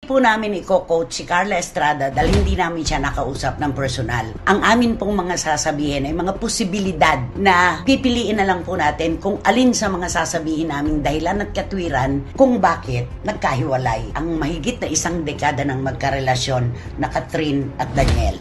po namin i-coach si Carla Estrada dahil hindi namin siya nakausap ng personal. Ang amin pong mga sasabihin ay mga posibilidad na pipiliin na lang po natin kung alin sa mga sasabihin namin dahilan at katwiran kung bakit nagkahiwalay ang mahigit na isang dekada ng magkarelasyon na Catherine at Daniel.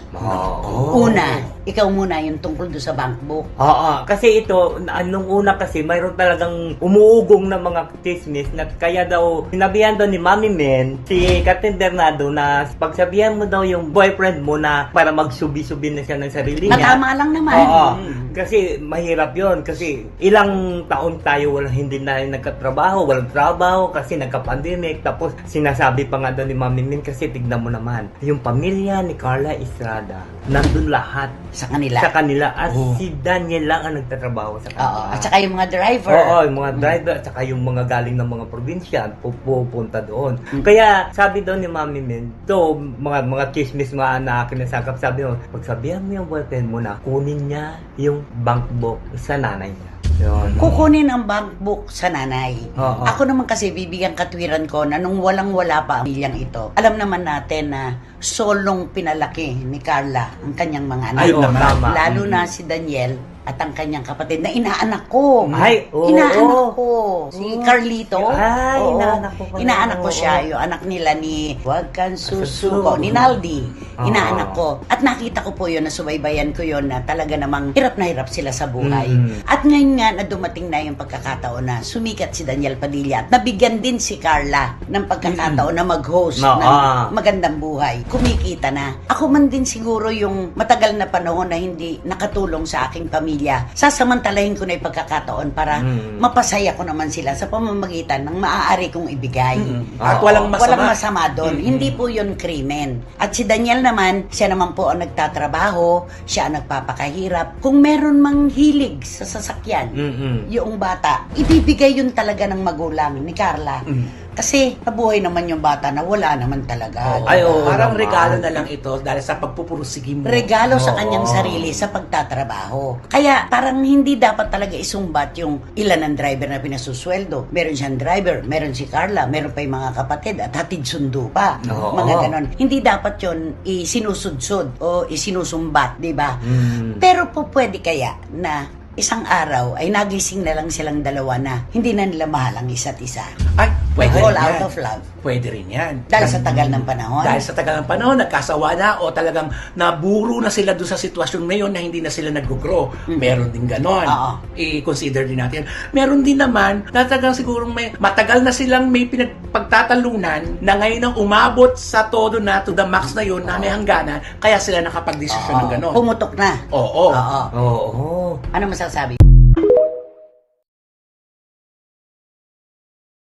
Una, ikaw muna yung tungkol doon sa bank book. Oo, kasi ito, nung una kasi, mayroon talagang umuugong na mga chismis na kaya daw, sinabihan daw ni Mami Men, si Catherine Bernardo na pagsabihan mo daw yung boyfriend mo na para magsubi-subi na siya ng sarili niya. Matama lang naman. Oo, kasi mahirap yon kasi ilang taon tayo hindi na nagkatrabaho, walang trabaho kasi nagka-pandemic. Tapos sinasabi pa nga daw ni Mami Min kasi tignan mo naman, yung pamilya ni Carla Estrada, nandun lahat Sa kanila. at si Daniel lang ang nagtatrabaho sa kanila. Oo, at saka yung mga driver. Oo, yung mga driver at saka yung mga galing ng mga probinsya pupunta doon. Kaya sabi daw ni Mami Min, to mga chismis mga na akin nasakap, sabi mo, pagsabihan mo yung boyfriend mo na kunin niya yung bank book sa nanay niya. Yun. Kukunin ang bank book sa nanay. Oo. Ako naman kasi bibigyan katwiran ko na nung walang-wala pa ang pamilyang ito. Alam naman natin na solong pinalaki ni Carla ang kanyang mga anak. Ay, oo, tama. Lalo na si Daniel at ang kanyang kapatid na inaanak ko. Ay, oo. Inaanak ko. Si Carlito. Ay, Oo. inaanak ko pala. Inaanak ko Oo. siya. Yung anak nila ni Huwag Kang Susuko. Ni Naldi. Inaanak ko. At nakita ko po yun, nasubaybayan ko yun na talaga namang hirap na hirap sila sa buhay. At ngayon nga na dumating na yung pagkakataon na sumikat si Daniel Padilla at nabigyan din si Carla ng pagkakataon na mag-host ng Magandang Buhay. Kumikita na. Ako man din siguro yung matagal na panahon na hindi nakatulong sa aking pamilya. Sasamantalahin ko na yung pagkakataon para mapasaya ko naman sila sa pamamagitan ng maaari kong ibigay. At walang masama. Walang masama doon. Hindi po yun krimen. At si Daniel naman, siya naman po ang nagtatrabaho, siya ang nagpapakahirap. Kung meron mang hilig sa sasakyan, yung bata, ibibigay yun talaga ng magulang ni Carla. Kasi nabuhay naman yung bata na wala naman talaga. Ay, oo, Parang naman. regalo na lang ito dahil sa pagpupursige mo. Regalo sa kanyang sarili sa pagtatrabaho. Kaya parang hindi dapat talaga isumbat yung ilan ng driver na pinasusweldo. Meron siyang driver, meron si Carla, meron pa yung mga kapatid at hatid sundo pa. Mga ganon. Hindi dapat yun isinusudsud o isinusumbat, di ba? Pero po pwede kaya na isang araw ay nagising na lang silang dalawa na hindi na nila mahal ang isa't isa. Ay, pwede All rin out yan. of love. Pwede rin yan. Dahil sa tagal ng panahon. Dahil sa tagal ng panahon, nagkasawa na o talagang naburo na sila doon sa sitwasyon ngayon na hindi na sila nag-grow. Meron din ganon. Oo. I-consider din natin. Meron din naman na talagang sigurong matagal na silang may pagtatalunan na ngayon ang umabot sa todo na to the max na yun na may hangganan kaya sila nakapag-desisyon ng ganon. Pumutok na. Oo. Oo. Oo. Ano masasabi?